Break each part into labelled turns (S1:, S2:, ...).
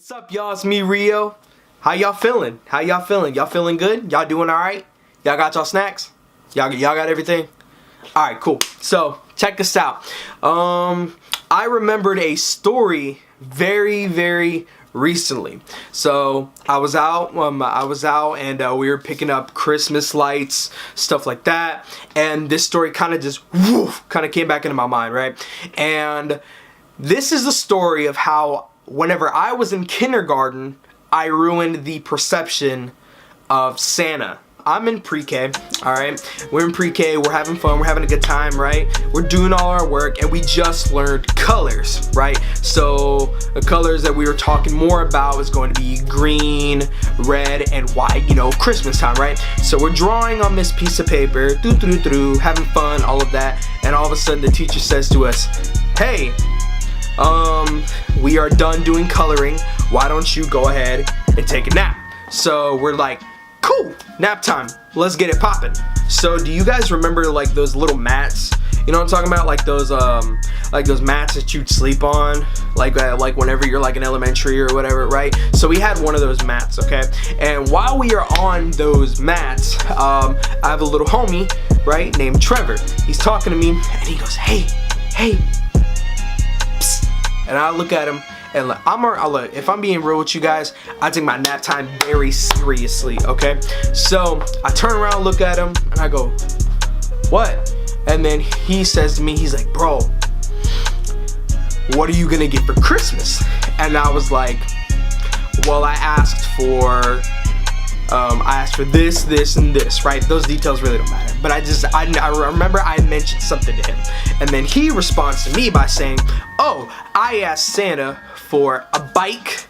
S1: What's up, y'all? It's me, Rio. How y'all feeling? Y'all feeling good? Y'all doing alright? Y'all got y'all snacks? Y'all got everything? Alright, cool. So, check this out. I remembered a story very recently. So, I was out and we were picking up Christmas lights, stuff like that. And this story kind of just, came back into my mind, right? And this is the story of how whenever I was in kindergarten, I ruined the perception of Santa. I'm in pre-K, alright? We're in pre-K, we're having fun, we're having a good time, right? We're doing all our work, and we just learned colors, right? So, the colors that we were talking more about was going to be green, red, and white, you know, Christmas time, right? So, we're drawing on this piece of paper, having fun, all of that, and all of a sudden the teacher says to us, hey, we are done doing coloring. Why don't you go ahead and take a nap? So we're like, cool, nap time. Let's get it popping. So do you guys remember like those little mats? You know what I'm talking about? Like those mats that you'd sleep on, like whenever you're like in elementary or whatever, right? So we had one of those mats, okay? And while we are on those mats, I have a little homie, right, named Trevor. He's talking to me and he goes, hey. And I look at him, and look, if I'm being real with you guys, I take my nap time very seriously, okay? So, I turn around, look at him, and I go, what? And then he says to me, he's like, bro, what are you gonna get for Christmas? And I was like, well, I asked for this, and this, right? Those details really don't matter. But I remember I mentioned something to him. And then he responds to me by saying, oh, I asked Santa for a bike,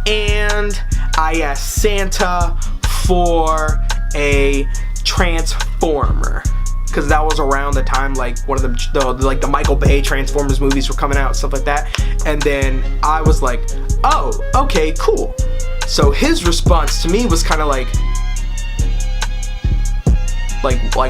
S1: and I asked Santa for a transformer. Because that was around the time like one of the Michael Bay Transformers movies were coming out, stuff like that. And then I was like, oh, okay, cool. So his response to me was kind of like,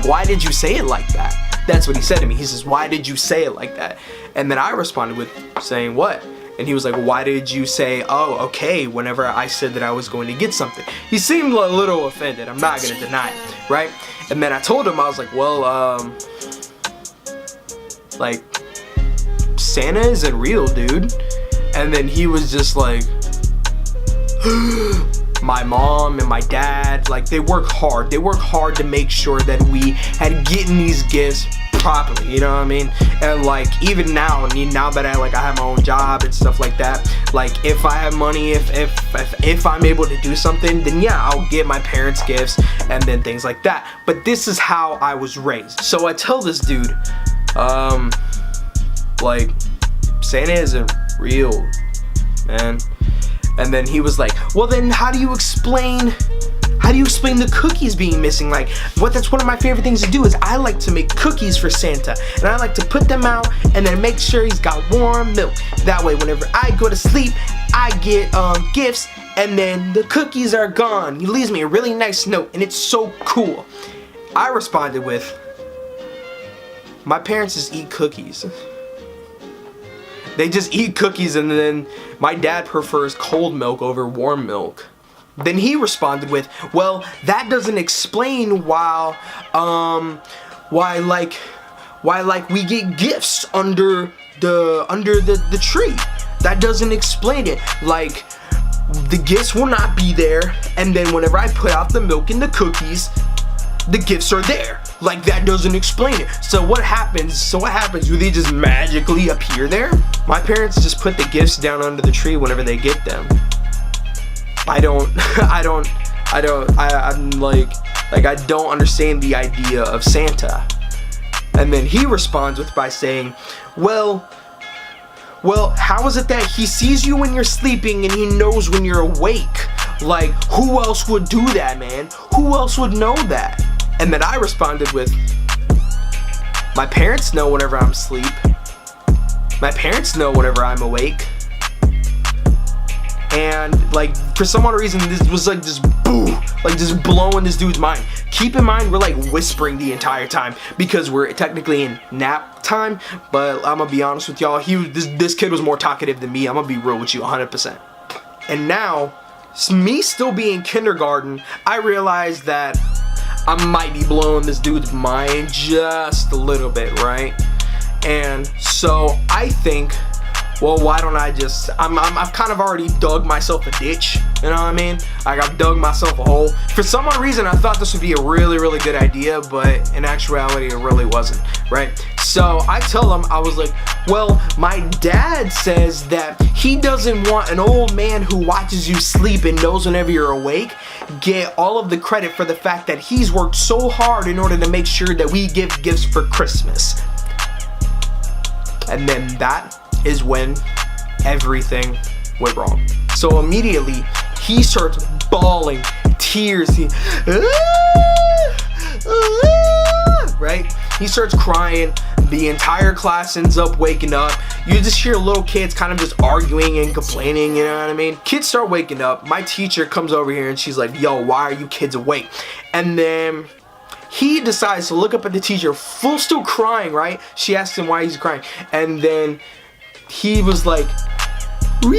S1: why did you say it like that? That's what he said to me. He says, why did you say it like that? And then I responded with saying, what? And he was like, why did you say, oh, okay, whenever I said that I was going to get something? He seemed a little offended. I'm not going to deny it, right? And then I told him, I was like, well, like, Santa isn't real, dude. And then he was just like, my mom and my dad, like, they work hard. They work hard to make sure that we had getting these gifts properly, you know what I mean? And like, even now that I have my own job and stuff like that, like, if I have money, if I'm able to do something, then yeah, I'll get my parents gifts and then things like that. But this is how I was raised. So I tell this dude, like, Santa isn't real, man. And then he was like, well, then how do you explain the cookies being missing? Like, that's one of my favorite things to do is I like to make cookies for Santa, and I like to put them out and then make sure he's got warm milk. That way, whenever I go to sleep, I get gifts, and then the cookies are gone. He leaves me a really nice note, and it's so cool. I responded with, my parents just eat cookies. They just eat cookies, and then my dad prefers cold milk over warm milk. Then he responded with, well, that doesn't explain why we get gifts under the tree. That doesn't explain it. Like, the gifts will not be there, and then whenever I put out the milk and the cookies, the gifts are there. Like, that doesn't explain it. So what happens? Do they just magically appear there? My parents just put the gifts down under the tree whenever they get them. I'm like, I don't understand the idea of Santa. And then he responds by saying, well, how is it that he sees you when you're sleeping and he knows when you're awake? Like, who else would do that, man? Who else would know that? And then I responded with, my parents know whenever I'm asleep. My parents know whenever I'm awake. And like, for some odd reason, this was like just boom, like just blowing this dude's mind. Keep in mind, we're like whispering the entire time because we're technically in nap time. But I'm gonna be honest with y'all, this kid was more talkative than me. I'm gonna be real with you, 100%. And now, me still being kindergarten, I realized that I might be blowing this dude's mind just a little bit, right? And so I think, well, why don't I just, I've kind of already dug myself a ditch, you know what I mean? Like, I've dug myself a hole. For some odd reason, I thought this would be a really, really good idea, but in actuality, it really wasn't, right? So I tell him, I was like, well, my dad says that he doesn't want an old man who watches you sleep and knows whenever you're awake get all of the credit for the fact that he's worked so hard in order to make sure that we give gifts for Christmas. And then that is when everything went wrong. So immediately he starts bawling, tears, right? He starts crying. The entire class ends up waking up. You just hear little kids kind of just arguing and complaining, you know what I mean? Kids start waking up. My teacher comes over here and she's like, yo, why are you kids awake? And then he decides to look up at the teacher, still crying, right? She asks him why he's crying. And then he was like, he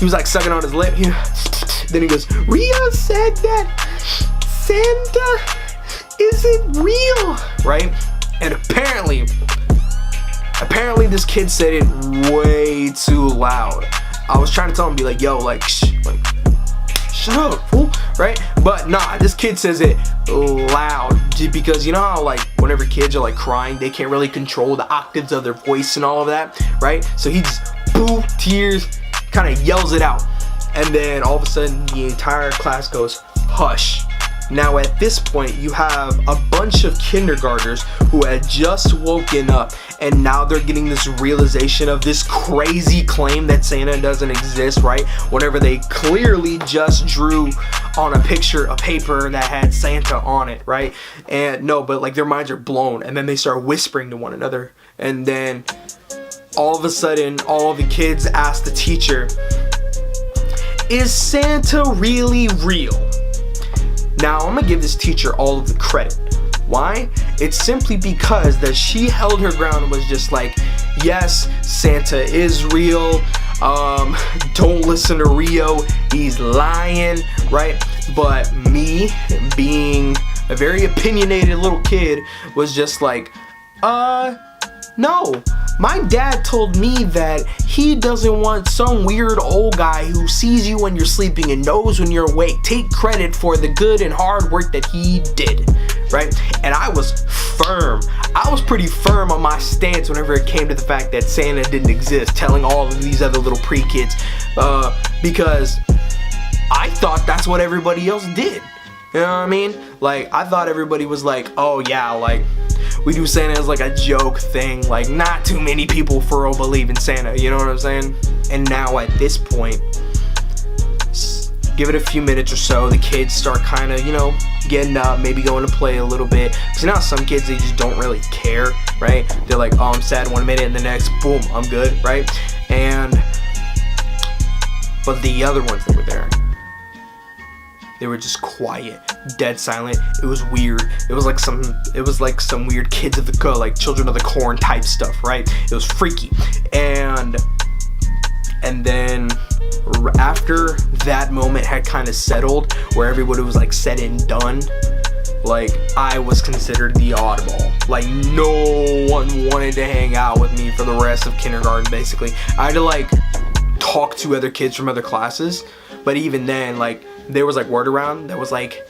S1: was like sucking on his lip. Then he goes, Rio said that Santa isn't real, right? And apparently this kid said it way too loud. I was trying to tell him, be like, yo, like, shut up, fool, right? But nah, this kid says it loud because you know how like whenever kids are like crying, they can't really control the octaves of their voice and all of that, right? So he just tears, kind of yells it out, and then all of a sudden the entire class goes hush. Now at this point, you have a bunch of kindergartners who had just woken up, and now they're getting this realization of this crazy claim that Santa doesn't exist, right? Whenever they clearly just drew on a paper that had Santa on it, right? And no, but like their minds are blown, and then they start whispering to one another, and then all of a sudden, all of the kids ask the teacher, is Santa really real? Now, I'm gonna give this teacher all of the credit. Why? It's simply because that she held her ground and was just like, yes, Santa is real. Don't listen to Rio, he's lying, right? But me, being a very opinionated little kid, was just like, no. My dad told me that he doesn't want some weird old guy who sees you when you're sleeping and knows when you're awake take credit for the good and hard work that he did, right? And I was firm. I was pretty firm on my stance whenever it came to the fact that Santa didn't exist, telling all of these other little pre-kids, because I thought that's what everybody else did. You know what I mean? Like, I thought everybody was like, oh yeah, like, we do Santa as like a joke thing. Like, not too many people for real believe in Santa, you know what I'm saying? And now at this point, give it a few minutes or so, the kids start kind of, you know, getting up, maybe going to play a little bit. Because you know, some kids, they just don't really care, right? They're like, oh, I'm sad 1 minute, and the next, boom, I'm good, right? But the other ones that were there, they were just quiet, dead silent. It was weird. It was like some weird Kids of the like Children of the Corn type stuff, right? It was freaky. And then after that moment had kind of settled, where everybody was like said and done, like I was considered the oddball. Like no one wanted to hang out with me for the rest of kindergarten. Basically, I had to like talk to other kids from other classes, but even then, like, there was like word around that was like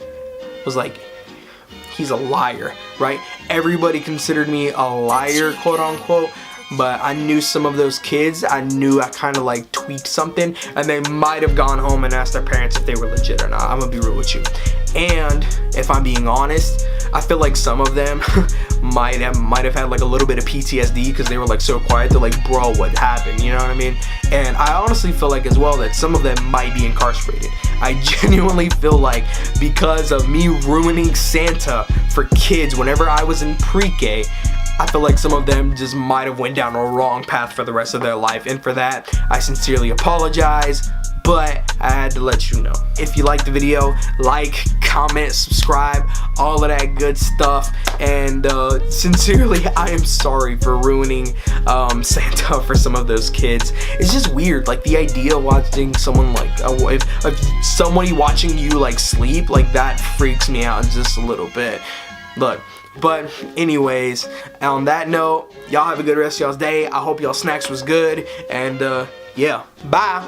S1: he's a liar, right? Everybody considered me a liar, quote unquote. But I knew some of those kids, I knew I kind of like tweaked something, and they might have gone home and asked their parents if they were legit or not. I'm gonna be real with you. And if I'm being honest, I feel like some of them might have had like a little bit of PTSD because they were like so quiet. They're like, bro, what happened? You know what I mean? And I honestly feel like as well that some of them might be incarcerated. I genuinely feel like because of me ruining Santa for kids whenever I was in pre-K, I feel like some of them just might have went down a wrong path for the rest of their life. And for that, I sincerely apologize. but I had to let you know. If you liked the video, like, comment, subscribe, all of that good stuff. And sincerely, I am sorry for ruining Santa for some of those kids. It's just weird, like the idea of watching someone like if somebody watching you like sleep, like that freaks me out just a little bit. Look, but anyways, on that note, y'all have a good rest of y'all's day. I hope y'all snacks was good, and yeah, bye.